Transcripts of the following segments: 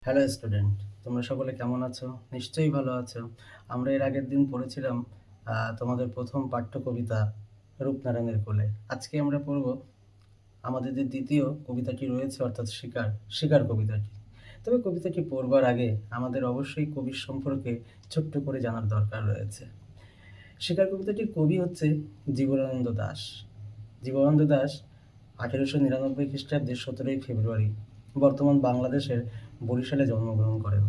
Hello student, তোমরা সকলে কেমন আছো? নিশ্চয়ই ভালো আছো। আমরা এর আগের দিন পড়েছিলাম তোমাদের প্রথম পাঠ্য কবিতা রূপনারায়ণের কোলে। আজকে আমরা পড়ব আমাদের যে দ্বিতীয় কবিতাটি রয়েছে, অর্থাৎ শিকার কবিতাটি। তবে কবিতাটি পড়বার আগে আমাদের অবশ্যই কবির সম্পর্কে ছোট্ট করে জানার দরকার রয়েছে। শিকার কবিতাটির কবি হচ্ছে জীবনানন্দ দাশ। জীবনানন্দ দাশ 1899 খ্রিস্টাব্দের 17ই ফেব্রুয়ারি বর্তমান বাংলাদেশের বরিশালে জন্মগ্রহণ করেন।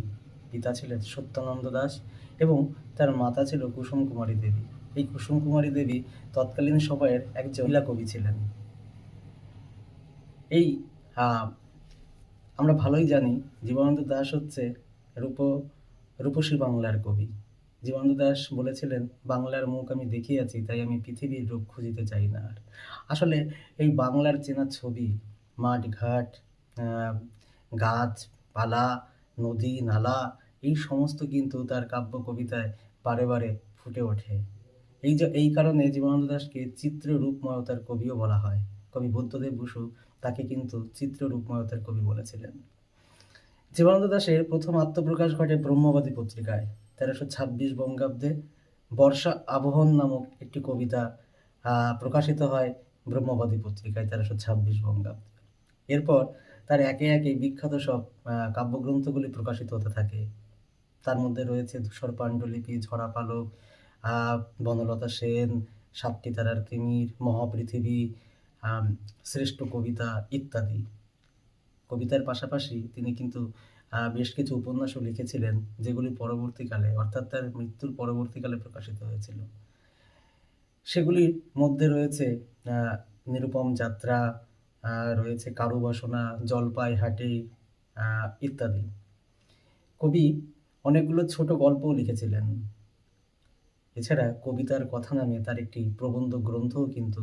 পিতা ছিলেন সত্যানন্দ দাশ এবং তার মাতা ছিল কুসুম কুমারী দেবী। এই কুসুম কুমারী দেবী তৎকালীন সময়ের একজন মহিলা কবি ছিলেন। এই আহ, আমরা ভালোই জানি জীবনানন্দ দাশ হচ্ছে রূপ রূপসী বাংলার কবি। জীবনানন্দ দাশ বলেছিলেন, বাংলার মুখ আমি দেখিয়াছি, তাই আমি পৃথিবীর রূপ খুঁজিতে চাই না আর। আসলে এই বাংলার চেনা ছবি, মাঠ ঘাট, গাছপালা, নদী নালা, এই সমস্ত কিন্তু তার কাব্য কবিতায় বারে বারে ফুটে ওঠে। এই কারণে জীবনানন্দ দাশকে চিত্ররূপময়তার কবিও বলা হয়। কবি বুদ্ধদেব বসু তাকে কিন্তু চিত্ররূপময়তার কবি বলেছিলেন। জীবনানন্দ দাশের প্রথম আত্মপ্রকাশ ঘটে ব্রহ্মবাদী পত্রিকায় 1326 বঙ্গাব্দে। বর্ষা আবহন নামক একটি কবিতা প্রকাশিত হয় ব্রহ্মবাদী পত্রিকায় 1326 বঙ্গাব্দে। এরপর তার একে একে বিখ্যাত সব কাব্যগ্রন্থগুলি প্রকাশিত হতে থাকে। তার মধ্যে রয়েছে ধূসর পাণ্ডুলিপি, ঝরা পালক, বনলতা সেন, সাতটি তারার তিমির, মহাপৃথিবী, শ্রেষ্ঠ কবিতা ইত্যাদি। কবিতার পাশাপাশি তিনি কিন্তু বেশ কিছু উপন্যাসও লিখেছিলেন, যেগুলি পরবর্তীকালে, অর্থাৎ তার মৃত্যুর পরবর্তীকালে প্রকাশিত হয়েছিল। সেগুলির মধ্যে রয়েছে নিরুপম যাত্রা, রয়েছে কারুবাসনা, জলপাই হাটে ইত্যাদি। কবি অনেকগুলো ছোট গল্পও লিখেছিলেন। এছাড়া কবিতার কথা নামে তার একটি প্রবন্ধ গ্রন্থও কিন্তু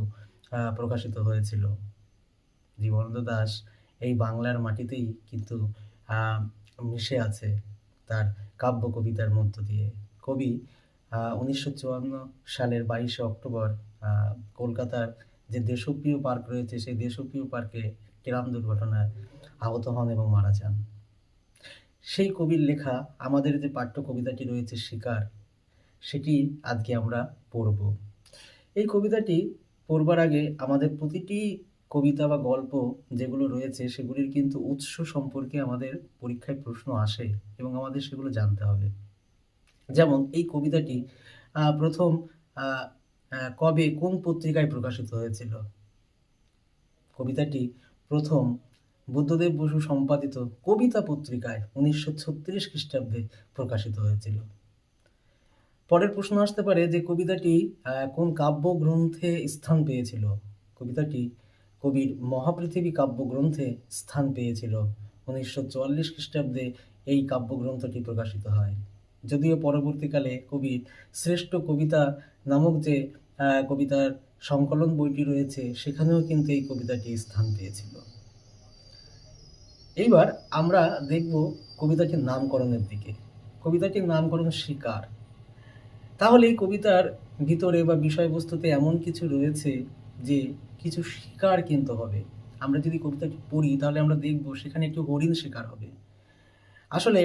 প্রকাশিত হয়েছিল। জীবনানন্দ দাশ এই বাংলার মাটিতেই কিন্তু মিশে আছে তার কাব্য কবিতার মধ্য দিয়ে। কবি 1954 সালের 22শে অক্টোবর কলকাতার যে দেশপ্রিয় পার্ক রয়েছে, সেই দেশপ্রিয় পার্কে ট্রাম দুর্ঘটনায় আহত হন এবং মারা যান। সেই কবির লেখা আমাদের যে পাঠ্য কবিতাটি রয়েছে শিকার, সেটি আজকে আমরা পড়ব। এই কবিতাটি পড়বার আগে আমাদের প্রতিটি কবিতা বা গল্প যেগুলো রয়েছে, সেগুলির কিন্তু উৎস সম্পর্কে আমাদের পরীক্ষায় প্রশ্ন আসে এবং আমাদের সেগুলো জানতে হবে। যেমন এই কবিতাটি প্রথম কবে কোন পত্রিকায় প্রকাশিত হয়েছিল? কবিতাটি প্রথম বুদ্ধদেব বসু সম্পাদিত কবিতা পত্রিকায় 1936 খ্রিস্টাব্দে প্রকাশিত হয়েছিল। পরের প্রশ্ন আসতে পারে যে কবিতাটি কোন কাব্যগ্রন্থে স্থান পেয়েছিল? কবিতাটি কবির মহাপৃথিবী কাব্যগ্রন্থে স্থান পেয়েছিল। 1944 খ্রিস্টাব্দে এই কাব্যগ্রন্থটি প্রকাশিত হয়। যদিও পরবর্তীকালে কবির শ্রেষ্ঠ কবিতা নামক যে কবিতার সংকলন বইটি রয়েছে, সেখানেও কিন্তু এই কবিতাটি স্থান পেয়েছিল। এইবার আমরা দেখব কবিতাটির নামকরণের দিকে। কবিতাটির নামকরণ শিকার। তাহলে এই কবিতার ভিতরে বা বিষয়বস্তুতে এমন কিছু রয়েছে যে কিছু শিকার কিন্তু হবে। আমরা যদি কবিতাটি পড়ি তাহলে আমরা দেখব সেখানে একটি হরিণ শিকার হবে। আসলে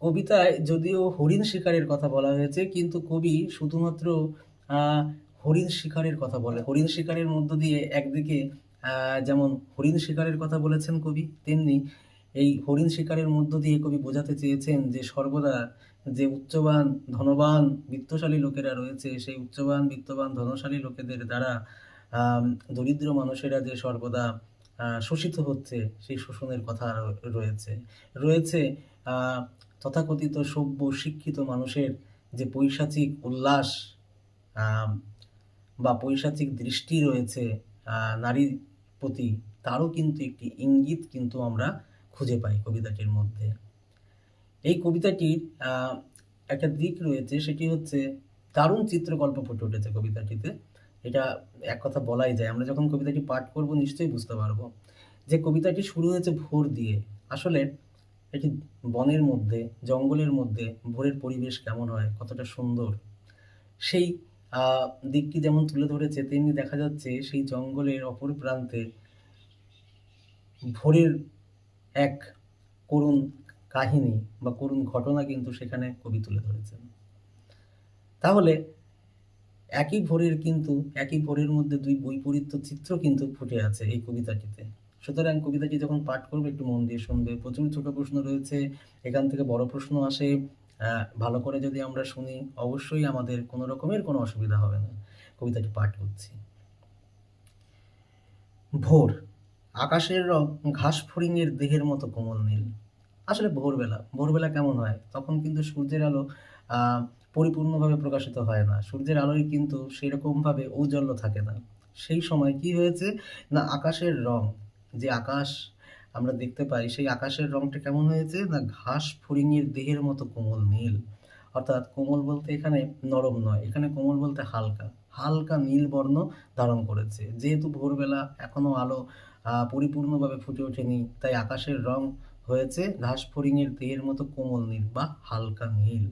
কবিতায় যদিও হরিণ শিকারের কথা বলা হয়েছে, কিন্তু কবি শুধুমাত্র হরিণ শিকারের কথা বলে। হরিণ শিকারের মধ্য দিয়ে একদিকে যেমন হরিণ শিকারের কথা বলেছেন কবি, তেমনি এই হরিণ শিকারের মধ্য দিয়ে কবি বোঝাতে চেয়েছেন যে সর্বদা যে উচ্চবান, ধনবান, বিত্তশালী লোকেরা রয়েছে, সেই উচ্চবান, বিত্তবান, ধনশালী লোকেদের দ্বারা দরিদ্র মানুষেরা যে সর্বদা শোষিত হচ্ছে, সেই শোষণের কথা রয়েছে। রয়েছে তথাকথিত সভ্য শিক্ষিত মানুষের যে পৈশাচিক উল্লাস বা পৈশাচিক দৃষ্টি রয়েছে নারীর প্রতি, তারও কিন্তু একটি ইঙ্গিত কিন্তু আমরা খুঁজে পাই কবিতাটির মধ্যে। এই কবিতাটির একটা দিক রয়েছে, সেটি হচ্ছে দারুণ চিত্রকল্প ফুটে উঠেছে কবিতাটিতে। এটা এক কথা বলাই যায়। আমরা যখন কবিতাটি পাঠ করব নিশ্চয়ই বুঝতে পারবো যে কবিতাটি শুরু হয়েছে ভোর দিয়ে। আসলে এটি বনের মধ্যে, জঙ্গলের মধ্যে ভোরের পরিবেশ কেমন হয়, কতটা সুন্দর, সেই দিকটি যেমন তুলে ধরেছে, তেমনি দেখা যাচ্ছে সেই জঙ্গলের অপর প্রান্তে ভোরের এক করুণ কাহিনী বা করুণ ঘটনা কিন্তু সেখানে কবি তুলে ধরেছেন। তাহলে একই ভোরের মধ্যে ২ বৈপরীত্য চিত্র কিন্তু ফুটে আছে এই কবিতাটিতে। সুতরাং কবিতাটি যখন পাঠ করবে একটু মন দিয়ে শুনবে। প্রচুর ছোট প্রশ্ন রয়েছে, এখান থেকে বড় প্রশ্ন আসে। ভালো করে যদি আমরা শুনি অবশ্যই আমাদের কোনো রকমের কোনো অসুবিধা হবে না। কবিতাটি পাঠ করছি। ভোর, আকাশের রং ঘাসফড়িংয়ের দেহের মতো কোমল নীল। আসলে ভোরবেলা কেমন হয়? তখন কিন্তু সূর্যের আলো আ পরিপূর্ণভাবে প্রকাশিত হয় না। সূর্যের আলোয় কিন্তু সেরকমভাবে ঔজ্জ্বল্য থাকে না। সেই সময় কি হয়েছে? না আকাশের রং, যে আকাশ আমরা দেখতে পাই সেই আকাশের রংটা কেমন হয়েছে? না ঘাসফড়িংয়ের দেহের মতো কোমল নীল। অর্থাৎ কোমল বলতে এখানে নরম নয়, এখানে কোমল বলতে হালকা। হালকা নীল বর্ণ ধারণ করেছে। যেহেতু ভোরবেলা এখনো আলো পরিপূর্ণভাবে ফুটে ওঠেনি, তাই আকাশের রং হয়েছে ঘাসফড়িংয়ের দেহের মতো কোমল নীল বা হালকা নীল।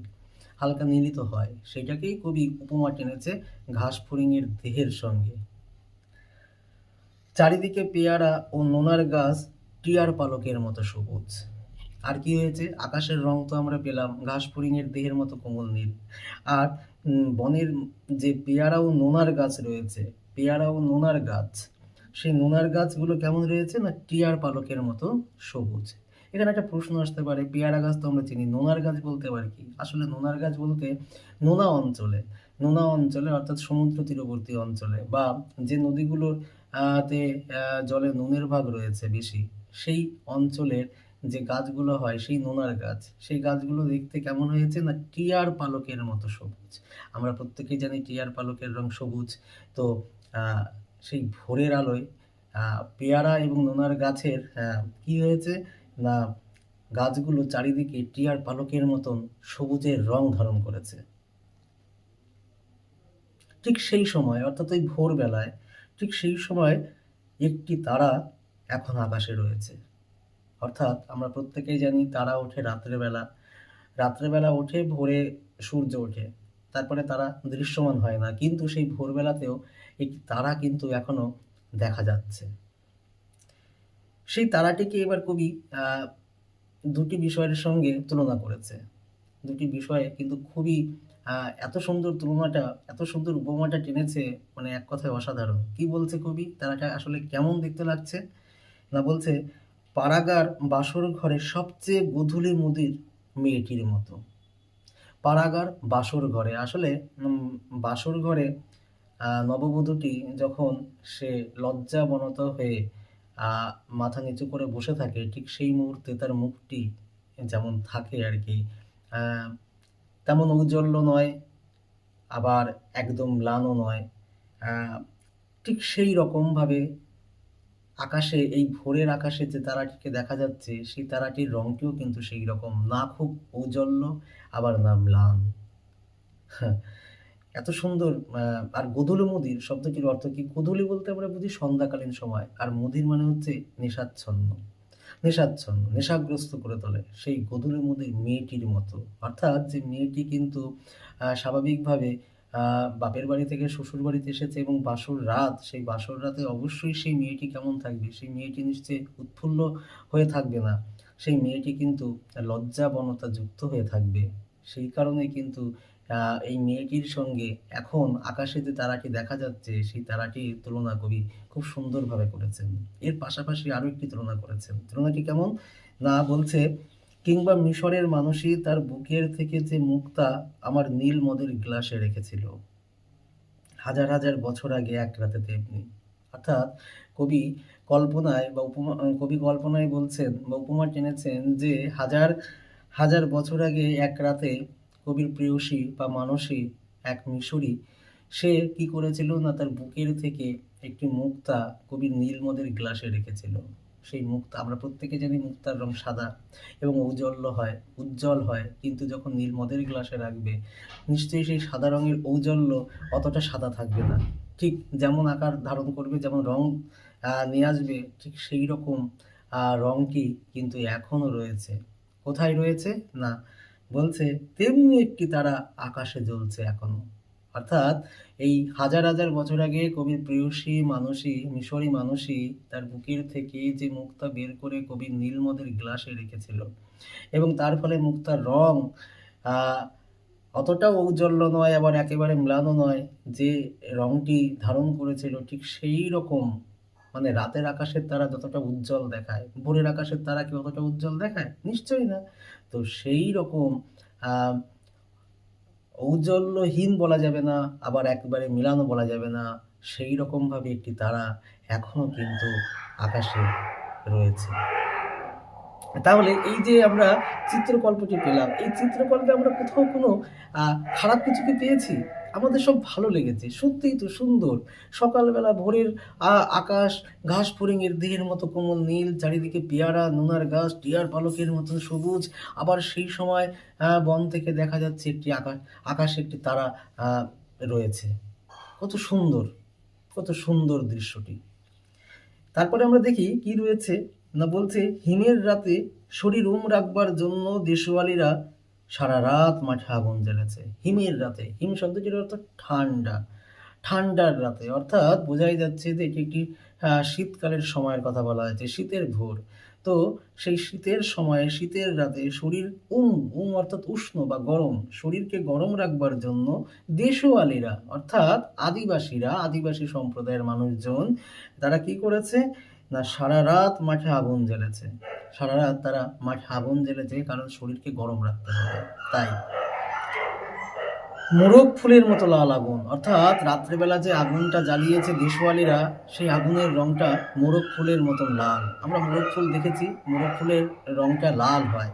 হালকা নীলই তো হয়। সেইটাকেই কবি উপমা টেনেছে ঘাসফড়িংয়ের দেহের সঙ্গে। চারিদিকে পেয়ারা ও নোনার গাছ টিয়ার পালকের মতো সবুজ। আর কি হয়েছে? আকাশের রং তো আমরা পেলাম ঘাসফড়িংয়ের দেহের মতো কোমল নীল। আর বনের যে পেয়ারা ও নোনার গাছ রয়েছে, পেয়ারা ও নোনার গাছ, সেই নোনার গাছগুলো কেমন রয়েছে? না টিয়ার পালকের মতো সবুজ। এখানে একটা প্রশ্ন আসতে পারে, পেয়ারা গাছ তো আমরা চিনি, নোনার গাছ বলতে আবার কি? আসলে নোনার গাছ বলতে নোনা অঞ্চলে, নোনা অঞ্চলে অর্থাৎ সমুদ্র তীরবর্তী অঞ্চলে বা যে নদীগুলোর তে জলে নুনের ভাগ রয়েছে বেশি, সেই অঞ্চলের যে গাছগুলো হয় সেই নোনার গাছ, সেই গাছগুলো দেখতে কেমন হয়েছে? না টিয়ার পালকের মতো সবুজ। আমরা প্রত্যেকেই জানি টিয়ার পালকের রং সবুজ। তো সেই ভোরের আলোয় পেয়ারা এবং নোনার গাছের কি হয়েছে? না গাছগুলো চারিদিকে টিয়ার পালকের মতন সবুজের রং ধারণ করেছে। ঠিক সেই সময় অর্থাৎ ওই ভোরবেলায়, ঠিক সেই সময় একটি তারা এখন আকাশে রয়েছে। অর্থাৎ আমরা প্রত্যেকেই জানি তারা ওঠে রাত্রেবেলা। রাত্রেবেলা ওঠে, ভোরে সূর্য ওঠে। তারপরে তারা দৃশ্যমান হয় না। কিন্তু সেই ভোরবেলাতেও একটি তারা কিন্তু এখনো দেখা যাচ্ছে। সেই তারাটিকে এবার কবি আ ২ টি বিষয়ের সঙ্গে তুলনা করেছে। ২ টি বিষয়ে কিন্তু খুবই আ এত সুন্দর তুলনাটা, এত সুন্দর উপমাটা টেনেছে, মানে এক কথায় অসাধারণ। কি বলছে কবি? তারাটা আসলে কেমন দেখতে লাগছে? না বলছে, "পাড়াগার বাসর ঘরে সবচেয়ে গোধূলি মুদির মেয়েটির মতো।" পাড়াগার বাসর ঘরে। আসলে বাসর ঘরে নববধূটি যখন সে লজ্জাবনত হয়ে আ মাথা নিচু করে বসে থাকে, ঠিক সেই মুহূর্তে তার মুখটি যেমন থাকে আরকি, আ তেমন ঔজ্জ্বল্য নয়, আবার একদম ম্লানও নয়। আ ঠিক সেই রকমভাবে আকাশে, এই ভোরের আকাশে যে তারাটিকে দেখা যাচ্ছে, সেই তারাটির রংটিও কিন্তু সেইরকম। না খুব ঔজ্জ্বল্য, আবার না ম্লান। হ্যাঁ, এত সুন্দর আর গোধূলি মুদির শব্দটির অর্থ কি? গোধূলি বলতে আমরা বুঝি সন্ধ্যাকালীন সময়। আর মুদির মানে হচ্ছে নেশাচ্ছন্ন। নেশাচ্ছন্ন, নেশাগ্রস্ত করে তোলে। সেই গোধূলি মুদির মেয়েটির মতো। অর্থাৎ যে মেয়েটি কিন্তু স্বাভাবিকভাবে আ বাপের বাড়ি থেকে শ্বশুর বাড়িতে এসেছে এবং বাসর রাত, সেই বাসর রাতে অবশ্যই সেই মেয়েটি কেমন থাকবে? সেই মেয়েটি নিশ্চয়ই উৎফুল্ল হয়ে থাকবে না। সেই মেয়েটি কিন্তু লজ্জাবনতা যুক্ত হয়ে থাকবে। সেই কারণেই কিন্তু আ এই মেয়েটির সঙ্গে এখন আকাশে যে তারাটি দেখা যাচ্ছে, সেই তারাটির তুলনা কবি খুব সুন্দরভাবে করেছেন। এর পাশাপাশি আরো একটি তুলনা করেছেন। তুলনাটি কেমন? না বলছে, "কিংবা মিশরের মানুষই তার বুকের থেকে যে মুক্তা আমার নীল মদের গ্লাসে রেখেছিল, হাজার বছর আগে এক রাতে তেমনি।" অর্থাৎ কবি কবি কল্পনায় বলছেন বা উপমা টেনেছেন যে হাজার বছর আগে এক রাতে কবির প্রেয়সী বা মানসী এক মিশরী, সে কি করেছিল? না তার বুকের থেকে একটি মুক্তা কবির নীল মদের গ্লাসে রেখেছিল। সেই মুক্তা, আমরা প্রত্যেকে জানি মুক্তার রং সাদা এবং উজ্জ্বল হয়। কিন্তু যখন নীল মদের গ্লাসে রাখবে, নিশ্চয়ই সেই সাদা রঙের ঔজ্জ্বল্য অতটা সাদা থাকবে না। ঠিক যেমন আকার ধারণ করবে, যেমন রং নিয়ে আসবে, ঠিক সেইরকম রংটি কিন্তু এখনো রয়েছে। কোথায় রয়েছে? না বলছে, "তেমনি একটি তারা আকাশে জ্বলছে এখনো।" অর্থাৎ এই হাজার হাজার বছর আগে কবির প্রেয়সী মানসী মিশরী মানসী তার বুকের থেকে যে মুক্তা বের করে কবি নীলমদের গ্লাসে রেখেছিল, এবং তার ফলে মুক্তার রং আহ, অতটাও ঔজ্জ্বল্য নয়, আবার একেবারে ম্লানও নয়, যে রংটি ধারণ করেছিল ঠিক সেই রকম, মানে রাতের আকাশের তারা যতটা উজ্জ্বল দেখায়, ভোরের আকাশের তারা কি অতটা উজ্জ্বল দেখায়? নিশ্চয়ই না। তো সেই রকম আহ ঔজ্জ্বল্যহীন বলা যাবে না, আবার একেবারে মিলানো বলা যাবে না, সেই রকমভাবে একটি তারা এখনো কিন্তু আকাশে রয়েছে। তাহলে এই যে আমরা চিত্রকল্পটি পেলাম, এই চিত্রকল্পে আমরা কোথাও কোনো খারাপ কিছু কি পেয়েছি? আমাদের সব ভালো লেগেছে, সত্যিই তো সুন্দর। সকালবেলা ভোরের আকাশ ঘাস ফড়িংয়ের দেহের মতো কোমল নীল, চারিদিকে পেয়ারা নোনার গাছ টিয়ার পালকের মতন সবুজ, আবার সেই সময় বন থেকে দেখা যাচ্ছে একটি আকাশে একটি তারা রয়েছে। কত সুন্দর, কত সুন্দর দৃশ্যটি। তারপরে আমরা দেখি কি রয়েছে না, বলছে হিমের রাতে শরীর রাখবার জন্য দেশওয়ালিরা সারা রাত মাঠে আগুন জ্বেলেছে। হিমের রাতে, হিম শব্দটির অর্থ ঠান্ডা, ঠান্ডার রাতে, অর্থাৎ বোঝাই যাচ্ছে যে এটি একটি শীতকালের সময়ের কথা বলা হয়েছে, শীতের ভোর। তো সেই শীতের সময়ে শীতের রাতে শরীর অর্থাৎ উষ্ণ বা গরম, শরীরকে গরম রাখবার জন্য দেশওয়ালিরা অর্থাৎ আদিবাসীরা, আদিবাসী সম্প্রদায়ের মানুষজন, তারা কি করেছে না সারা রাত মাঠে আগুন জ্বেলেছে। সারা রাত তারা মাঠে আগুন জ্বেলেছে, কারণ শরীরকে গরম রাখতে হবে তাই। মোরগ ফুলের মতো লাল আগুন, অর্থাৎ রাত্রেবেলা যে আগুনটা জ্বালিয়েছে দেশওয়ালিরা, সেই আগুনের রংটা মোরগ ফুলের মতন লাল। আমরা মোরগ ফুল দেখেছি, মোরগ ফুলের রংটা লাল হয়,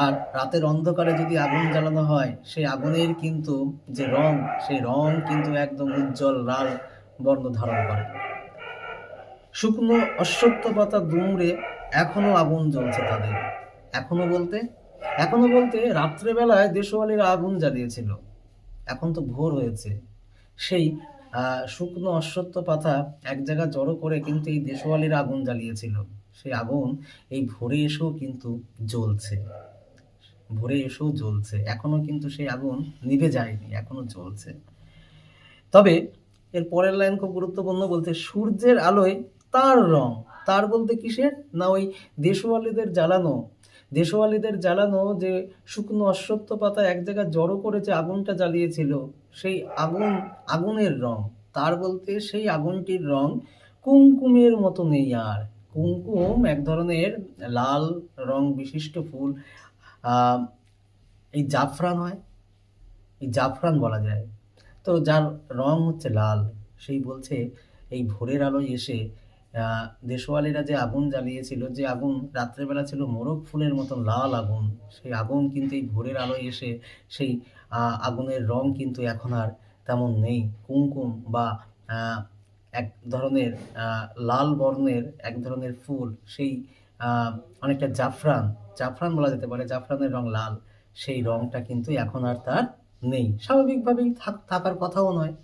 আর রাতের অন্ধকারে যদি আগুন জ্বালানো হয়, সেই আগুনের কিন্তু যে রং, সেই রং কিন্তু একদম উজ্জ্বল লাল বর্ণ ধারণ করে। শুকনো অশ্বত্থ পাতা দুমড়ে এখনো আগুন জ্বলছে তাদের। এখনো বলতে রাত্রেবেলায় দেশওয়ালিরা আগুন জ্বালিয়েছিল, এখন তো ভোর হয়েছে। সেই শুকনো অশ্বত্থ পাতা এক জায়গায় জড়ো করে কিন্তু এই দেশওয়ালিরা আগুন জ্বালিয়েছিল, সেই আগুন এই ভোরে এসেও কিন্তু জ্বলছে, ভোরে এসেও জ্বলছে, এখনো কিন্তু সেই আগুন নিভে যায়নি, এখনো জ্বলছে। তবে এর পরের লাইন খুব গুরুত্বপূর্ণ, বলতে সূর্যের আলোয় তার রং, তার বলতে কিসের না ওই দেশওয়ালিদের জ্বালানো যে শুকনো অশ্বত্থ পাতা এক জায়গায় জড়ো করে যে আগুনটা জ্বালিয়েছিল, সেই আগুনের রং, তার বলতে সেই আগুনটির রং কুমকুমের মতো নেই আর। কুমকুম এক ধরনের লাল রং বিশিষ্ট ফুল, এই জাফরান হয়, এই জাফরান বলা যায়, তো যার রং হচ্ছে লাল, সেই বলছে এই ভোরের আলোয় এসে দেশওয়ালিরা যে আগুন জ্বালিয়েছিল, যে আগুন রাত্রেবেলা ছিল মোরগ ফুলের মতন লাল আগুন, সেই আগুন কিন্তু এই ভোরের আলোয় এসে সেই আগুনের রং কিন্তু এখন আর তেমন নেই। কুমকুম বা এক ধরনের লাল বর্ণের এক ধরনের ফুল, সেই অনেকটা জাফরান বলা যেতে পারে, জাফরানের রং লাল, সেই রংটা কিন্তু এখন আর তার নেই, স্বাভাবিকভাবেই থাকার কথাও নয়।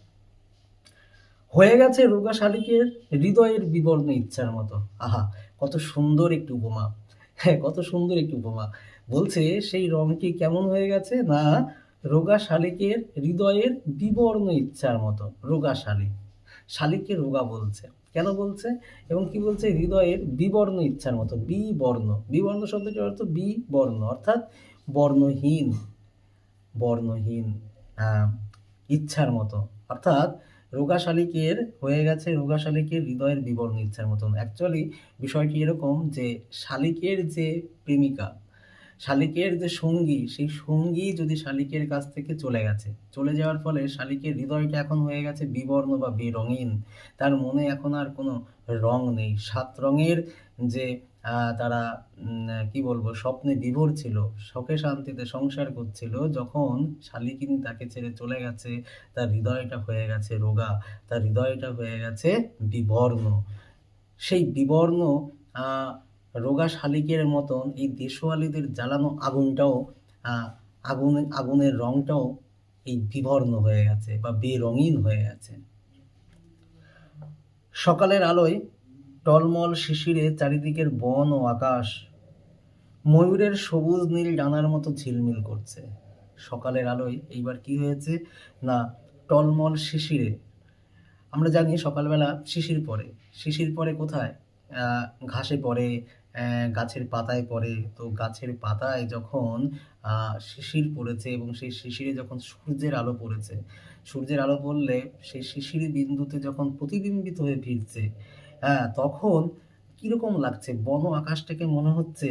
হয়ে গেছে রোগা শালিকের হৃদয়ের বিবর্ণ ইচ্ছার মতো। আহা, কত সুন্দর একটি উপমা, হ্যাঁ কত সুন্দর একটি উপমা। বলছে সেই রংটি কেমন হয়ে গেছে না রোগা শালিকের হৃদয়ের বিবর্ণ ইচ্ছার মতো। রোগা শালিককে রোগা বলছে, কেন বলছে এবং কি বলছে? হৃদয়ের বিবর্ণ ইচ্ছার মতো। বিবর্ণ শব্দটির অর্থ বিবর্ণ, অর্থাৎ বর্ণহীন, ইচ্ছার মতো, অর্থাৎ রোগা শালিকের হয়ে গেছে রোগা শালিকের হৃদয়ের বিবর্ণ ইচ্ছার মতন। অ্যাকচুয়ালি বিষয়টি এরকম যে শালিকের যে প্রেমিকা, শালিকের যে সঙ্গী, সেই সঙ্গী যদি শালিকের কাছ থেকে চলে যাওয়ার ফলে শালিকের হৃদয়টা এখন হয়ে গেছে বিবর্ণ বা বেরঙিন, তার মনে এখন আর কোনো রং নেই। 7 রঙের যে তারা কি বলবো স্বপ্নে বিভোর ছিল, সুখে শান্তিতে সংসার করছিল, যখন শালিকিনী তাকে ছেড়ে চলে গেছে, তার হৃদয়টা হয়ে গেছে রোগা, তার হৃদয়টা হয়ে গেছে বিবর্ণ। সেই বিবর্ণ রোগা শালিকের মতন এই দেশওয়ালিদের জ্বালানো আগুনটাও আগুনের রংটাও এই বিবর্ণ হয়ে গেছে বা বেরঙিন হয়ে গেছে। সকালের আলোয় টলমল শিশিরে চারিদিকের বন ও আকাশ ময়ূরের সবুজ নীল ডানার মতো ঝিলমিল করছে। সকালের আলোয় এইবার কি হয়েছে না টলমল শিশিরে, আমরা জানি সকালবেলা শিশির পড়ে। শিশির পড়ে কোথায়? ঘাসে পড়ে, গাছের পাতায় পড়ে। তো গাছের পাতায় যখন শিশির পড়েছে এবং সেই শিশিরে যখন সূর্যের আলো পড়েছে, সূর্যের আলো পড়লে সেই শিশির বিন্দুতে যখন প্রতিবিম্বিত হয়ে ফিরছে, তখন কিরকম লাগছে? বন আকাশটাকে মনে হচ্ছে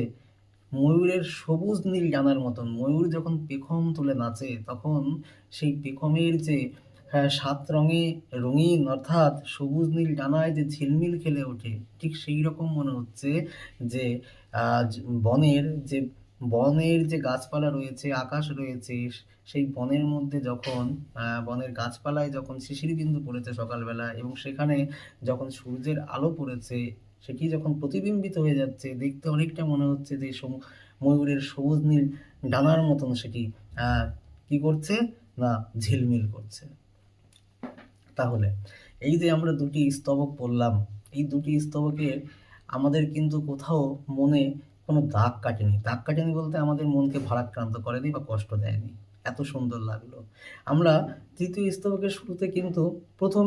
ময়ূরের সবুজ নীল ডানার মতন। ময়ূর যখন পেখম তুলে নাচে, তখন সেই পেখমের যে ৭ রঙে রঙিন, অর্থাৎ সবুজ নীল ডানায় যে ঝিলমিল খেলে ওঠে, ঠিক সেই রকম মনে হচ্ছে যে আ য বনের যে বনের যে গাছপালা রয়েছে, আকাশ রয়েছে, সেই বনের মধ্যে যখন বনের গাছপালায় যখন শিশির বিন্দু পড়েছে সকালবেলা এবং সেখানে যখন সূর্যের আলো পড়েছে, সেটি যখন প্রতিবিম্বিত হয়ে যাচ্ছে, দেখতে অনেকটা মনে হচ্ছে যে ময়ূরের সবুজ নীল ডানার মতন সেটি আ কি করছে? না, ঝিলমিল করছে। তাহলে এই যে আমরা ২ টি স্তবক পড়লাম, এই ২ টি স্তবকের আমাদের কিন্তু কোথাও মনে কোনো দাগ কাটেনি। দাগ কাটেনি বলতে আমাদের মনকে ভারাক্রান্ত করেনি বা কষ্ট দেয়নি। এত সুন্দর লাগলো। আমরা ৩য় স্তবকের শুরুতে কিন্তু ১ম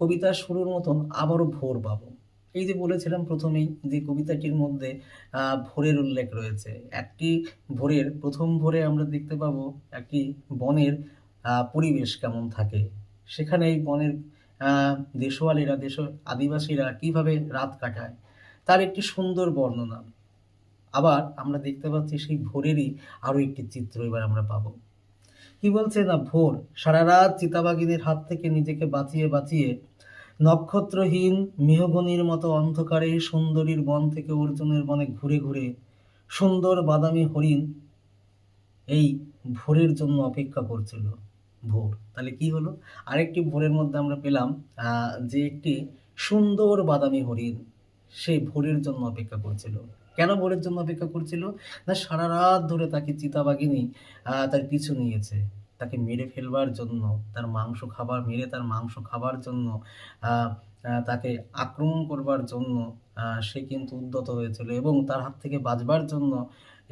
কবিতার শুরুর মতন আবারও ভোর পাবো। এই যে বলেছিলাম ১মেই যে কবিতাটির মধ্যে ভোরের উল্লেখ রয়েছে। একটি ভোরের ১ম ভোরে আমরা দেখতে পাবো একটি বনের পরিবেশ কেমন থাকে। সেখানে এই বনের আ দেশওয়ালিরা, আদিবাসীরা কিভাবে রাত কাটায়, তার একটি সুন্দর বর্ণনা। আবার আমরা দেখতে পাচ্ছি সেই ভোরেরই আরো একটি চিত্র এবার আমরা পাবো। কি বলছে? না, ভোর সারারাত চিতাবাঘিনীর হাত থেকে নিজেকে বাঁচিয়ে বাঁচিয়ে নক্ষত্রহীন মেহগনির মতো অন্ধকারে সুন্দরীর বন থেকে অর্জুনের বনে ঘুরে ঘুরে সুন্দর বাদামি হরিণ এই ভোরের জন্য অপেক্ষা করছিল। ভোর তাহলে কি হলো? আরেকটি ভোরের মধ্যে আমরা পেলাম যে একটি সুন্দর বাদামি হরিণ সে ভোরের জন্য অপেক্ষা করছিল। কেন ভোরের জন্য অপেক্ষা করছিল? না, সারা রাত ধরে তাকে চিতাবাঘিনী তার পিছু নিয়েছে। তাকে মেরে ফেলবার জন্য, তার মাংস খাবার জন্য, আ আ তাকে আক্রমণ করবার জন্য সে কিন্তু উদ্যত হয়েছিল এবং তার হাত থেকে বাঁচবার জন্য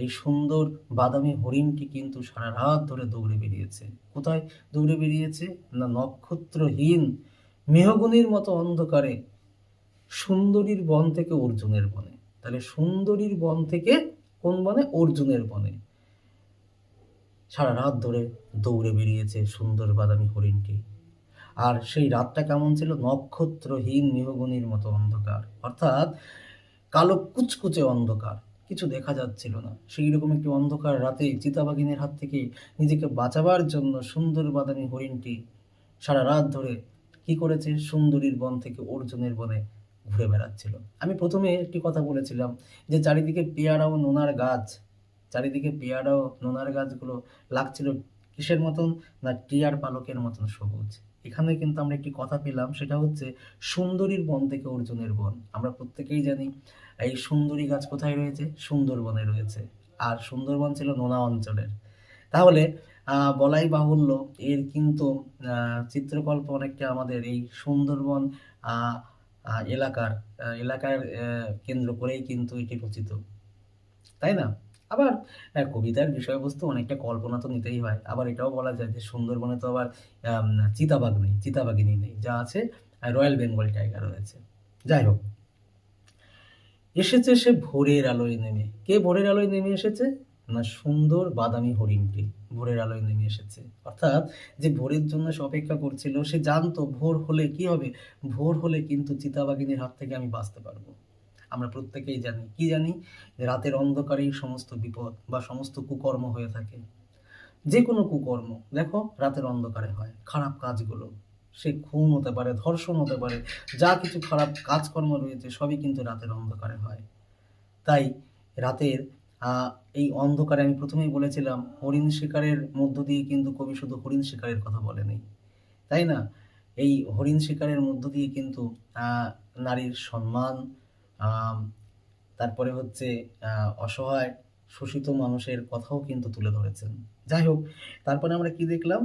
এই সুন্দর বাদামি হরিণটি কিন্তু সারারাত ধরে দৌড়ে বেরিয়েছে। কোথায় দৌড়ে বেরিয়েছে? না, নক্ষত্রহীন মেহগনির মতো অন্ধকারে সুন্দরীর বন থেকে অর্জুনের বনে। তাহলে সুন্দরীর বন থেকে কোন বনে? অর্জুনের বনে। সারারাত ধরে দৌড়ে বেরিয়েছে সুন্দর বাদামি হরিণটি। আর সেই রাতটা কেমন ছিল? নক্ষত্রহীন মেহগনির মতো অন্ধকার। অর্থাৎ কালো কুচকুচে অন্ধকার, কিছু দেখা যাচ্ছিল না। সেই রকম একটি অন্ধকার রাতে চিতাবাঘিনীর হাত থেকে নিজেকে বাঁচাবার জন্য সুন্দর বাদামি হরিণটি সারা রাত ধরে কি করেছে? সুন্দরীর বন থেকে অর্জুনের বনে ঘুরে বেড়াচ্ছিল। আমি প্রথমে একটি কথা বলেছিলাম যে চারিদিকে পেয়ারা ও নোনার গাছ, চারিদিকে পেয়ারা ও নোনার গাছগুলো লাগছিল কিসের মতন? না, টিয়ার পালকের মতন সবুজ। এখানে কিন্তু আমরা একটি কথা পেলাম, সেটা হচ্ছে সুন্দরীর বন থেকে অর্জুনের বন। আমরা প্রত্যেকেই জানি এই সুন্দরী গাছ কোথায় রয়েছে? সুন্দরবনে রয়েছে। আর সুন্দরবন ছিল নোনা অঞ্চলের। তাহলে বলাই বাহুল্য এর কিন্তু চিত্রকল্প অনেকটা আমাদের এই সুন্দরবন আ আ এলাকার এলাকার কেন্দ্র করেই কিন্তু এটি রচিত। তাই না? আবার কবিতার বিষয়বস্তু অনেকটা কল্পনা তো নিতেই হয়। আবার এটাও বলা যায় যে সুন্দরবনে তো আবার আম চিতাবাঘ নেই, চিতাবাঘিনী নেই। যা আছে রয়েল বেঙ্গল টাইগার রয়েছে। যাই হোক, এসেছে সে ভোরের আলোয় নেমে। কে ভোরের আলোয় নেমে এসেছে? না, সুন্দর বাদামি হরিণটি ভোরের আলোয় নেমে এসেছে। অর্থাৎ যে ভোরের জন্য সে অপেক্ষা করছিল, সে জানতো ভোর হলে কি হবে? ভোর হলে কিন্তু চিতাবাঘিনীর হাত থেকে আমি বাঁচতে পারবো। আমরা প্রত্যেকেই জানি, কি জানি? যে রাতের অন্ধকারেই সমস্ত বিপদ বা সমস্ত কুকর্ম হয়ে থাকে। যেকোনো কুকর্ম দেখো রাতের অন্ধকারে হয়। খারাপ কাজগুলো, সে খুন হতে পারে, ধর্ষণ হতে পারে, যা কিছু খারাপ কাজকর্ম রয়েছে সবই কিন্তু রাতের অন্ধকারে হয়। তাই রাতের এই অন্ধকারে আমি প্রথমেই বলেছিলাম হরিণ শিকারের মধ্য দিয়ে কিন্তু কবি শুধু হরিণ শিকারের কথা বলেনি, তাই না? এই হরিণ শিকারের মধ্য দিয়ে কিন্তু নারীর সম্মান, আম তারপরে হচ্ছে অসহায় শোষিত মানুষের কথাও কিন্তু তুলে ধরেছেন। যাই হোক, তারপরে আমরা কি দেখলাম?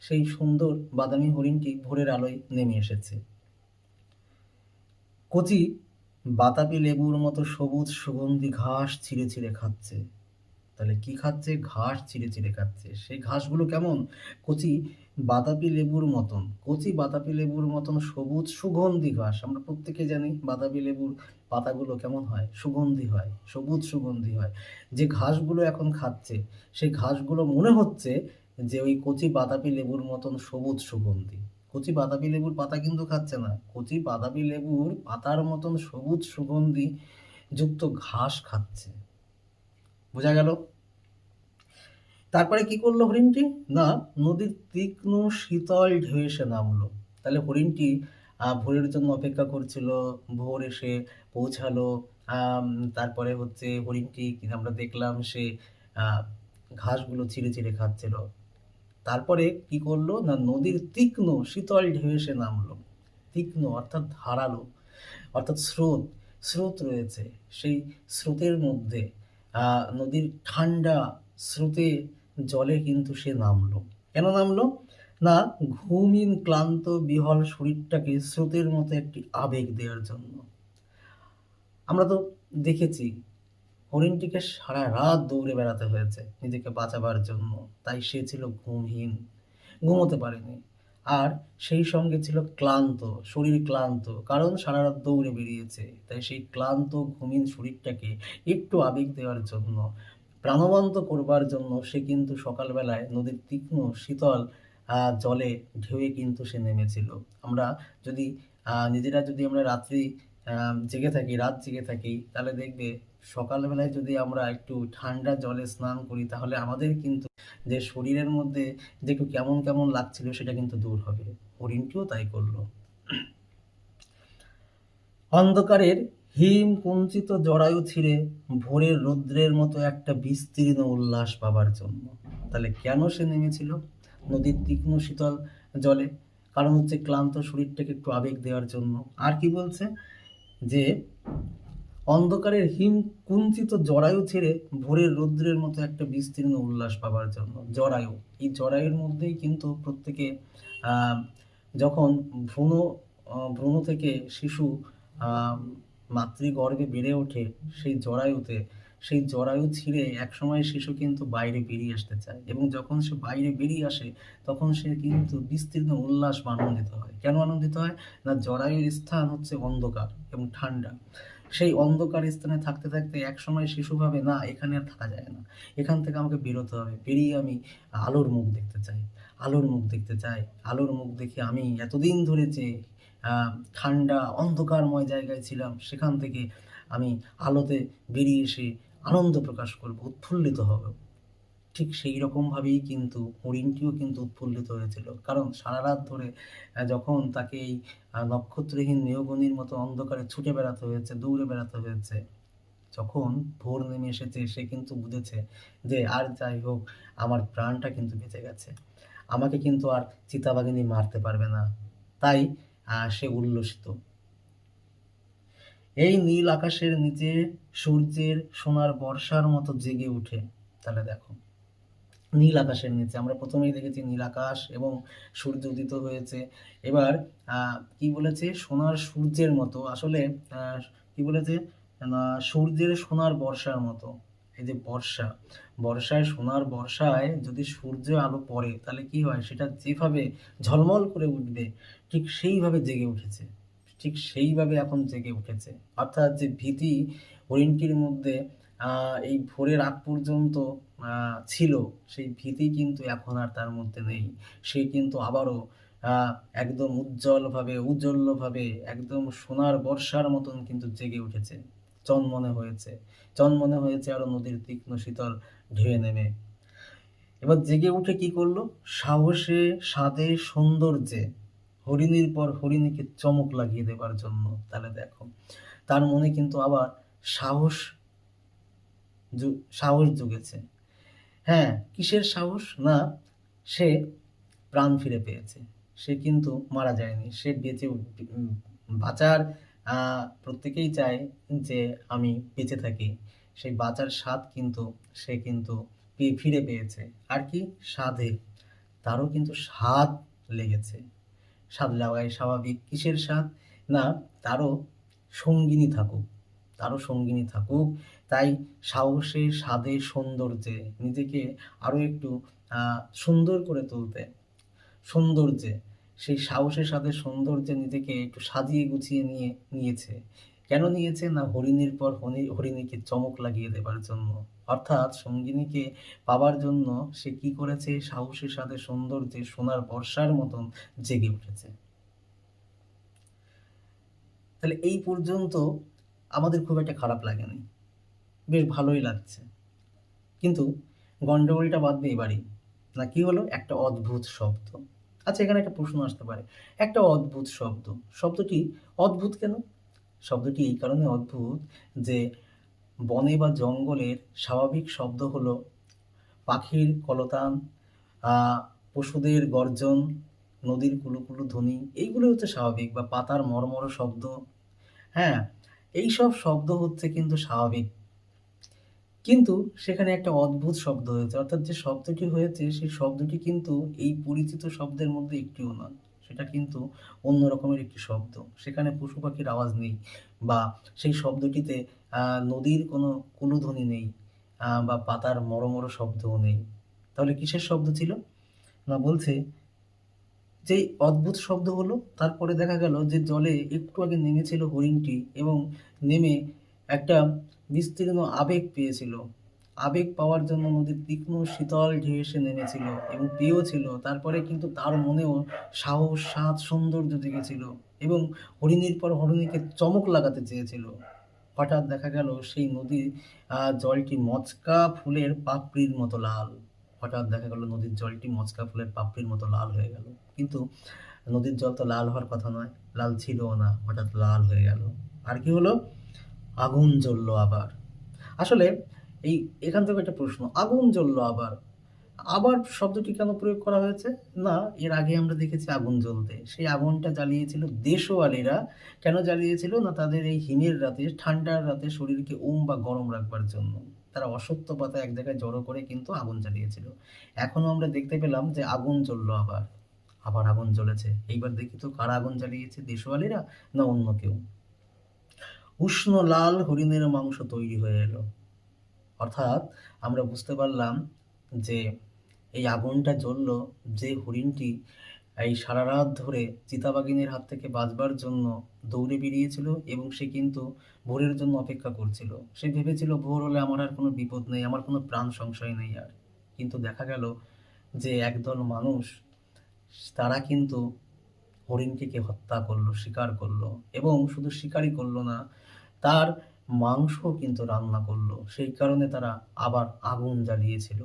সেই সুন্দর বাদামি হরিণটি ভোরের আলোয় নেমে এসেছে। কচি বাতাবি লেবুর মতো সবুজ সুগন্ধি ঘাস ছিঁড়ে ছিঁড়ে খাচ্ছে। তাহলে কি খাচ্ছে? ঘাস চিরে চিরে খাচ্ছে। সেই ঘাসগুলো কেমন? কচি বাতাবি লেবুর মতন, কচি বাতাবি লেবুর মতন সবুজ সুগন্ধি ঘাস। আমরা প্রত্যেকে জানি বাতাবি লেবুর পাতাগুলো কেমন হয়? সুগন্ধি হয়, সবুজ সুগন্ধি হয়। যে ঘাসগুলো এখন খাচ্ছে, সেই ঘাসগুলো মনে হচ্ছে যে ওই কচি বাতাবি লেবুর মতন সবুজ সুগন্ধি। কচি বাতাবি লেবুর পাতা কিন্তু খাচ্ছে না। কচি বাতাবি লেবুর পাতার মতন সবুজ সুগন্ধি যুক্ত ঘাস খাচ্ছে। বোঝা গেল? তারপরে কি করলো হরিণটি? না, নদীর তীক্ষ্ণ শীতল ঢেউ এসে নামলো। তাহলে হরিণটি ভোরের জন্য অপেক্ষা করছিল। ভোর এসে পৌঁছালো। আম তারপরে হচ্ছে হরিণটি আমরা দেখলাম সে আ ঘাসগুলো চিরে চিরে খাচ্ছিল। তারপরে কি করলো? না, নদীর তীক্ষ্ণ শীতল ঢেউ এসে নামলো। তীক্ষ্ণ অর্থাৎ ধারালো, অর্থাৎ স্রোত, স্রোত রয়েছে। সেই স্রোতের মধ্যে নদীর ঠান্ডা স্রোতে জলে কিন্তু সে নামলো। কেন নামলো? না, ঘুমহীন ক্লান্ত বিহল শরীরটাকে স্রোতের মতো একটি আবেগ দেওয়ার জন্য। আমরা তো দেখেছি হরিণটিকে সারা রাত দৌড়ে বেড়াতে হয়েছে নিজেকে বাঁচাবার জন্য। তাই সে ছিল ঘুমহীন, ঘুমোতে পারেনি। আর সেই সঙ্গে ছিল ক্লান্ত, শরীর ক্লান্ত, কারণ সারা রাত দৌড়ে বেরিয়েছে। তাই সেই ক্লান্ত ঘুমহীন শরীরটাকে একটু আবেগ দেওয়ার জন্য, প্রাণবন্ত করবার জন্য সে কিন্তু সকালবেলায় নদীর তীক্ষ্ণ শীতল জলে ঢেউয়ে কিন্তু সে নেমেছিল। আমরা যদি নিজেরা যদি আমরা রাত্রি জেগে থাকি, রাত জেগে থাকি, তাহলে দেখবে সকালবেলায় যদি আমরা একটু ঠান্ডা জলে স্নান করি, তাহলে আমাদের কিন্তু যে শরীরের মধ্যে যে একটু কেমন কেমন লাগছিল সেটা কিন্তু দূর হবে। হরিণটিও তাই করলো। অন্ধকারের হিম কুঞ্চিত জরায়ু ছিঁড়ে ভোরের রৌদ্রের মতো একটা বিস্তীর্ণ উল্লাস পাবার জন্য। তাহলে কেন সে নেমেছিল নদীর তীক্ষ্ণ শীতল জলে? কারণ হচ্ছে ক্লান্ত শরীরটাকে একটু আবেগ দেওয়ার জন্য। আর কি বলছে? যে অন্ধকারের হিম কুঞ্চিত জরায়ু ছেড়ে ভোরের রৌদ্রের মতো একটা বিস্তীর্ণ উল্লাস পাবার জন্য। জরায়ু, এই জরায়ুর মধ্যেই কিন্তু প্রত্যেকে যখন ভ্রূণ ভ্রূণ থেকে শিশু মাতৃগর্ভে বেড়ে ওঠে, সেই জরায়ুতে, সেই জরায়ু ছিঁড়ে একসময় শিশু কিন্তু বাইরে বেরিয়ে আসতে চায়, এবং যখন সে বাইরে বেরিয়ে আসে তখন সে কিন্তু বিস্তীর্ণ উল্লাস বা আনন্দিত হয়। কেন আনন্দিত হয়? না, জরায়ুর স্থান হচ্ছে অন্ধকার এবং ঠান্ডা। সেই অন্ধকার স্থানে থাকতে থাকতে একসময় শিশু ভাবে, না, এখানে আর থাকা যায় না, এখান থেকে আমাকে বেরোতে হবে, বেরিয়ে আমি আলোর মুখ দেখতে চাই, আলোর মুখ দেখতে চাই। আলোর মুখ দেখে আমি এতদিন ধরে যে ঠান্ডা অন্ধকারময় জায়গায় ছিলাম, সেখান থেকে আমি আলোতে বেরিয়ে এসে আনন্দ প্রকাশ করব, উৎফুল্লিত হব। ঠিক সেই রকমভাবেই কিন্তু হরিণটিও কিন্তু উৎফুল্লিত হয়েছিল। কারণ সারা রাত ধরে যখন তাকে এই নক্ষত্রহীন মেহগনির মতো অন্ধকারে ছুটে বেড়াতে হয়েছে, দৌড়ে বেড়াতে হয়েছে, যখন ভোর নেমে এসেছে সে কিন্তু বুঝেছে যে আর যাই হোক, আমার প্রাণটা কিন্তু বেঁচে গেছে, আমাকে কিন্তু আর চিতাবাঘিনী মারতে পারবে না। তাই সে উল্লসিত। এই নীল আকাশের নিচে সূর্যের সোনার বর্ষার মতো জেগে উঠে। তাহলে দেখো, নীল আকাশের নিচে আমরা প্রথমেই দেখেছি নীল আকাশ এবং সূর্য উদিত হয়েছে। এবার কি বলেছে? সোনার সূর্যের মতো। আসলে কি বলেছে? না, সূর্যের সোনার বর্ষার মতো। এই যে বর্ষা, বর্ষায়, সোনার বর্ষায় যদি সূর্য আলো পড়ে তাহলে কি হয়? সেটা যেভাবে ঝলমল করে উঠবে, ঠিক সেইভাবে জেগে উঠেছে, ঠিক সেইভাবে এখন জেগে উঠেছে। অর্থাৎ যে ভীতি হরিণটির মধ্যে এই ভোরের আগ পর্যন্ত ছিল, সেই ভীতি কিন্তু এখন আর তার মধ্যে নেই। সে কিন্তু আবারও একদম উজ্জ্বলভাবে একদম সোনার বর্ষার মতন কিন্তু জেগে উঠেছে, চনমনে হয়েছে, চনমনে হয়েছে আরো নদীর তীক্ষ্ণ শীতল ঢেউয়ে নেমে। এবার জেগে উঠে কি করলো? সাহসে, স্বাদে, সৌন্দর্যে হরিণীর পর হরিণীকে চমক লাগিয়ে দেবার জন্য। তাহলে দেখো, তার মনে কিন্তু আবার সাহস সাহস জুগেছে। হ্যাঁ, কিসের সাহস? না, সে প্রাণ ফিরে পেয়েছে, সে কিন্তু মারা যায়নি, সে বাঁচার প্রত্যেকেই চায় যে আমি বেঁচে থাকি। সেই বাঁচার স্বাদ কিন্তু সে কিন্তু ফিরে পেয়েছে। আর কি? স্বাদে, তারও কিন্তু স্বাদ লেগেছে। স্বাদ লাগাই স্বাভাবিক। কিসের স্বাদ? না, তারও সঙ্গিনী থাকুক, আরও সঙ্গিনী থাকুক, তাই সাহসে, স্বাদে, সৌন্দর্যে নিজেকে আরও একটু সুন্দর করে তুলতে, সৌন্দর্যে সেই সাহসের সাথে সৌন্দর্যে নিজেকে একটু সাজিয়ে গুছিয়ে নিয়েছে। কেন নিয়েছে? না হরিণীর পর হরিণীকে চমক লাগিয়ে দেবার জন্য। অর্থাৎ সঙ্গিনীকে পাবার জন্য সে কি করেছে? সাহসের সাথে সৌন্দর্যে সোনার বর্ষার মতন জেগে উঠেছে। তাহলে এই পর্যন্ত আমাদের খুব একটা খারাপ লাগেনি, বেশ ভালোই লাগছে। কিন্তু গন্ডগোলটা বাধবে এবারই। না কি হলো? একটা অদ্ভুত শব্দ। আচ্ছা, এখানে একটা প্রশ্ন আসতে পারে, একটা অদ্ভুত শব্দ, শব্দটি অদ্ভুত কেন? শব্দটি এই কারণে অদ্ভুত যে বনে বা জঙ্গলের স্বাভাবিক শব্দ হলো পাখির কলতান, পশুদের গর্জন, নদীর কুলুকুলু ধ্বনি, এইগুলো হচ্ছে স্বাভাবিক, বা পাতার মর্মর শব্দ। হ্যাঁ, এইসব শব্দ হচ্ছে কিন্তু স্বাভাবিক। কিন্তু সেখানে একটা অদ্ভুত শব্দ হয়েছে, অর্থাৎ যে শব্দটি হয়েছে সেই শব্দটি কিন্তু এই পরিচিত শব্দের মধ্যে একটিও নয়। সেটা কিন্তু অন্য রকমের একটি শব্দ। সেখানে পশু পাখির আওয়াজ নেই, বা সেই শব্দটিতে নদীর কোনো কুলুধ্বনি নেই, বা পাতার মড়ো শব্দও নেই। তাহলে কিসের শব্দ ছিল? না বলছে যে অদ্ভুত শব্দ হলো, তারপরে দেখা গেল যে জলে একটু আগে নেমেছিল হরিণটি, এবং নেমে একটা বিস্তীর্ণ আবেগ পেয়েছিল। আবেগ পাওয়ার জন্য নদীর তীক্ষ্ণ শীতল ঢেউ এসে নেমেছিল এবং পেয়েওছিল। তারপরে কিন্তু তার মনেও সাহস, স্বাদ, সৌন্দর্য জেগেছিল এবং হরিণীর পর হরিণীকে চমক লাগাতে চেয়েছিল। হঠাৎ দেখা গেল সেই নদীর জলটি মচকা ফুলের পাপড়ির মতো লাল। হঠাৎ দেখা গেল নদীর জলটি মচকা ফুলের পাপড়ির মতো লাল হয়ে গেল। কিন্তু নদীর জল তো লাল হওয়ার কথা নয়, লাল ছিলও না, হঠাৎ লাল হয়ে গেল। আর কি হলো? আগুন জ্বললো আবার। আসলে এখান থেকে একটা প্রশ্ন, আগুন জ্বললো আবার, আবার শব্দটি কেন প্রয়োগ করা হয়েছে? না, এর আগে আমরা দেখেছি আগুন জ্বলতে। সেই আগুনটা জ্বালিয়েছিল দেশওয়ালিরা। কেন জ্বালিয়েছিল? না তাদের এই হিমের রাতে, ঠান্ডার রাতে শরীরকে বা গরম রাখবার জন্য। তারা অশ্বত্থ পাতা এক জায়গায় জড়ো করে কিন্তু আগুন জ্বালিয়েছিল। এখনো আমরা দেখতে পেলাম যে আগুন জ্বললো আবার, আবার আগুন জ্বলেছে। এইবার দেখি তো কারা আগুন জ্বালিয়েছে, দেশওয়ালিরা না অন্য কেউ? উষ্ণ লাল হরিণের মাংস তৈরি হয়ে এলো। অর্থাৎ আমরা বুঝতে পারলাম যে এই আগুনটা জ্বললো যে হরিণটি এই সারা রাত ধরে চিতাবাঘিনীর হাত থেকে বাঁচবার জন্য দৌড়ে বেরিয়েছিল, এবং সে কিন্তু ভোরের জন্য অপেক্ষা করছিল। সে ভেবেছিল ভোর হলে আমার আর কোনো বিপদ নেই, আমার কোনো প্রাণ সংশয় নেই আর। কিন্তু দেখা গেল যে একদল মানুষ, তারা কিন্তু হরিণটিকে হত্যা করলো, শিকার করলো, এবং শুধু শিকারই করলো না, তার মাংস কিন্তু রান্না করলো। সেই কারণে তারা আবার আগুন জ্বালিয়েছিল।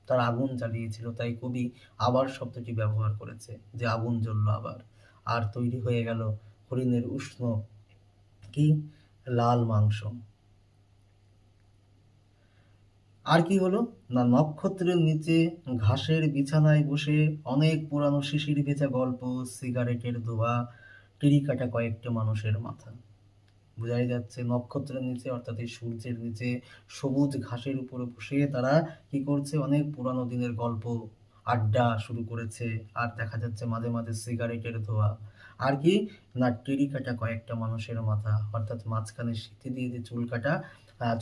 তারা আগুন জ্বালিয়েছিল, তাই কবি আবার শব্দটি ব্যবহার করেছে যে আগুন জ্বললো আবার, আর তৈরি হয়ে গেল হরিণের উষ্ণ কি লাল মাংস। আর কি হলো? না নক্ষত্রের নিচে ঘাসের বিছানায় বসে অনেক পুরানো শিশির ভেজা গল্প, সিগারেটের ধোঁয়া, টিরি কাটা কয়েকটা মানুষের মাথা। বোঝাই যাচ্ছে নক্ষত্রের নিচে, অর্থাৎ এই সূর্যের নিচে সবুজ ঘাসের উপরে বসে তারা কি করছে? অনেক পুরানো দিনের গল্প, আড্ডা শুরু করেছে। আর দেখা যাচ্ছে মাঝে মাঝে সিগারেটের ধোঁয়া। আর কি না টেরি কাটা কয়েকটা মানুষের মাথা, অর্থাৎ মাঝখানে সিঁথি দিয়ে যে চুল কাটা,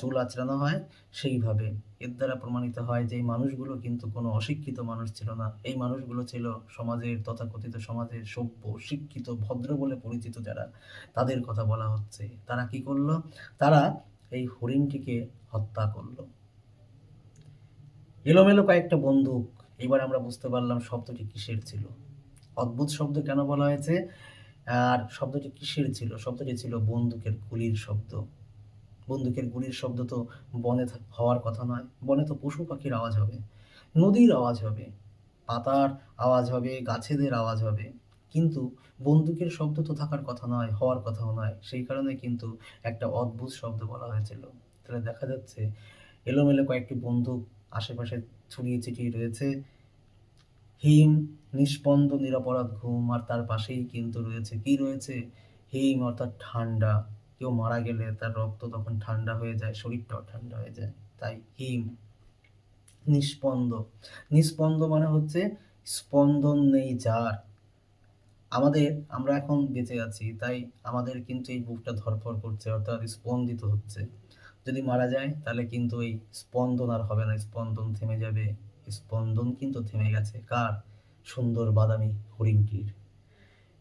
চুল আঁচড়ানো হয় সেইভাবে। এর দ্বারা প্রমাণিত হয় যে এই মানুষগুলো কিন্তু কোনো অশিক্ষিত মানুষ ছিল না। এই মানুষগুলো ছিল সমাজের, তথাকথিত সমাজের সভ্য, শিক্ষিত, ভদ্র বলে পরিচিত যারা, তাদের কথা বলা হচ্ছে। তারা কি করলো? তারা এই হরিণটিকে হত্যা করলো। এলোমেলো কয়েকটা বন্দুক। এবার আমরা বুঝতে পারলাম শব্দটি কিসের ছিল। অদ্ভুত শব্দ কেন বলা হয়েছে, আর শব্দটি কিসের ছিল? শব্দটি ছিল বন্দুকের গুলির শব্দ। বন্দুকের গুলির শব্দ তো বনে হওয়ার কথা নয়। বনে তো পশু পাখির আওয়াজ হবে, নদীর আওয়াজ হবে, পাতার আওয়াজ হবে, গাছেদের আওয়াজ হবে। কিন্তু বন্দুকের শব্দ তো থাকার কথা নয়, হওয়ার কথাও নয়। সেই কারণে কিন্তু একটা অদ্ভুত শব্দ বলা হয়েছিল। তাহলে দেখা যাচ্ছে এলোমেলো কয়েকটি বন্দুক আশেপাশে ছড়িয়ে ছিটিয়ে রয়েছে। হিম, নিস্পন্দ নিরপরাধ ঘুম, আর তার পাশেই কিন্তু রয়েছে কি রয়েছে? হিম, অর্থাৎ ঠান্ডা। কেউ মারা গেলে তার রক্ত তখন ঠান্ডা হয়ে যায়, শরীরটাও ঠান্ডা হয়ে যায়, তাই হিম। নিস্পন্দ, নিস্পন্দ মানে হচ্ছে স্পন্দন নেই যার। আমরা এখন বেঁচে আছি, তাই আমাদের কিন্তু এই বুকটা ধড়ফড় করছে, অর্থাৎ স্পন্দিত হচ্ছে। যদি মারা যায় তাহলে কিন্তু এই স্পন্দন আর হবে না, স্পন্দন থেমে যাবে। স্পন্দন কিন্তু থেমে গেছে কার? সুন্দর বাদামি হরিণটির।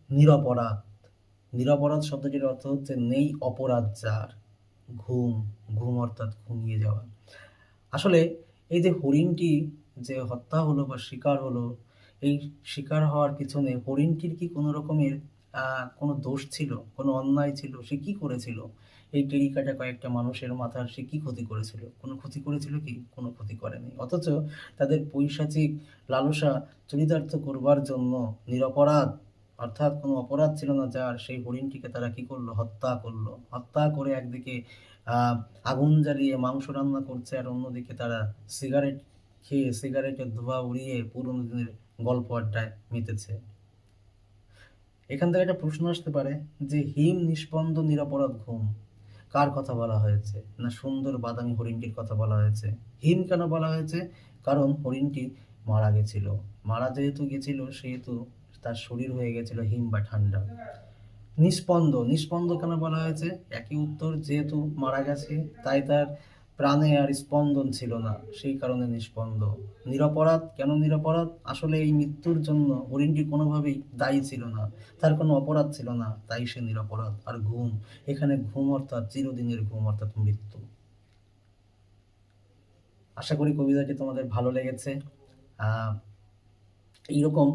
নিরপরাধ। নিরপরাধ শব্দটির অর্থ হচ্ছে নেই অপরাধ যার। ঘুম, ঘুম অর্থাৎ ঘুমিয়ে যাওয়া। আসলে এই যে হরিণটি যে হত্যা হলো বা শিকার হলো, এই শিকার হওয়ার পিছনে হরিণটির কি কোনো রকমের কোনো দোষ ছিল, কোনো অন্যায় ছিল? সে কি করেছিল? এই টেরিকাটা কয়েকটা মানুষের মাথার সে কি ক্ষতি করেছিল? কোনো ক্ষতি করেছিল কি? কোনো ক্ষতি করেনি। অথচ তাদের পৈশাচিক লালসা চরিতার্থ করবার জন্য নিরপরাধ, অর্থাৎ কোনো অপরাধ ছিল না যার, সেই হরিণটিকে তারা কি করলো? হত্যা করলো। হত্যা করে একদিকে আহ আগুন জ্বালিয়ে মাংস রান্না করছে, আর অন্যদিকে তারা সিগারেট খেয়ে সিগারেটের ধোঁয়া উড়িয়ে পুরোনো দিনের গল্প আড্ডায় মেতেছে। এখান থেকে একটা প্রশ্ন আসতে পারে যে হিম নিস্পন্দ নিরপরাধ ঘুম, কার কথা বলা হয়েছে? না সুন্দর বাদামি হরিণটির কথা বলা হয়েছে। হিম কেন বলা হয়েছে? কারণ হরিণটি মারা গেছিল। মারা যেহেতু গেছিল সেহেতু তার শরীর হয়ে গেছিল হিম বা ঠান্ডা। নিস্পন্দ, নিস্পন্দ কেন বলা হয়েছে? একই উত্তর, যেহেতু মারা গেছে তাই তার প্রাণে আর স্পন্দন ছিল না, সেই কারণে নিস্পন্দ। নিরপরাধ, কেন নিরপরাধ? আসলে এই মৃত্যুর জন্য হরিণটি কোনোভাবেই দায়ী ছিল না, তার কোনো অপরাধ ছিল না, তাই সে নিরপরাধ। আর ঘুম, এখানে ঘুম অর্থাৎ চিরদিনের ঘুম অর্থাৎ মৃত্যু। আশা করি কবিতাটি তোমাদের ভালো লেগেছে। আহ এইরকম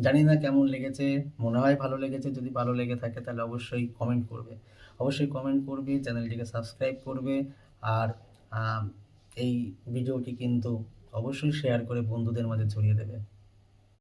জানি না কেমন লেগেছে, মনে হয় ভালো লেগেছে। যদি ভালো লেগে থাকে তাহলে অবশ্যই কমেন্ট করবে, অবশ্যই কমেন্ট করবে, চ্যানেলটিকে সাবস্ক্রাইব করবে। আর আহ, এই ভিডিওটি কিন্তু অবশ্যই শেয়ার করে বন্ধুদের মাঝে ছড়িয়ে দেবে।